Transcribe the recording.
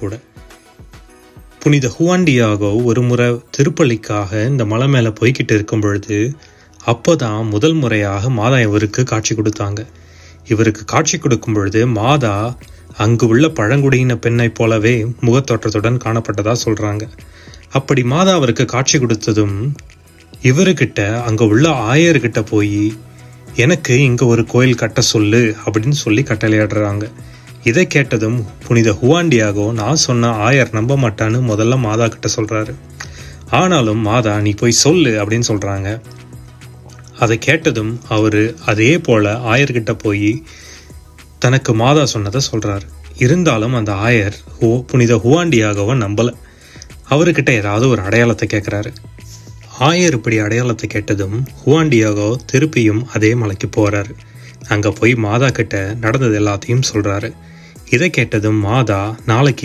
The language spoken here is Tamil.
கூட. புனித ஹுவான்டியாகோ ஒரு முறை திருப்பலிக்காக இந்த மலை மேலே போய்கிட்டு இருக்கும் பொழுது அப்போதான் முதல் முறையாக மாதா இவருக்கு காட்சி கொடுத்தாங்க. இவருக்கு காட்சி கொடுக்கும் பொழுது மாதா அங்கு உள்ள பழங்குடியின பெண்ணை போலவே முகத்தோற்றத்துடன் காணப்பட்டதா சொல்றாங்க. அப்படி மாதா அவருக்கு காட்சி கொடுத்ததும் இவருக்கிட்ட அங்கே உள்ள ஆயர்கிட்ட போய் எனக்கு இங்கே ஒரு கோயில் கட்ட சொல்லு அப்படின்னு சொல்லி கட்டளையிடுறாங்க. இதை கேட்டதும் புனித ஹுவான்டியாகோ நான் சொன்ன ஆயர் நம்ப மாட்டான்னு முதல்ல மாதா கிட்ட சொல்றாரு. ஆனாலும் மாதா நீ போய் சொல்லு அப்படின்னு சொல்றாங்க. அதை கேட்டதும் அவரு அதே போல ஆயர்கிட்ட போய் தனக்கு மாதா சொன்னதை சொல்றாரு. இருந்தாலும் அந்த ஆயர் புனித ஹுவான்டியாகோவை நம்பல. அவர்கிட்ட ஏதாவது ஒரு அடையாளத்தை கேட்கிறாரு. ஆயர் இப்படி அடையாளத்தை கேட்டதும் ஹுவான்டியாகோ திருப்பியும் அதே மலைக்கு போறாரு. அங்க போய் மாதா கிட்ட நடந்தது எல்லாத்தையும் சொல்றாரு. இதை கேட்டதும் மாதா நாளைக்கு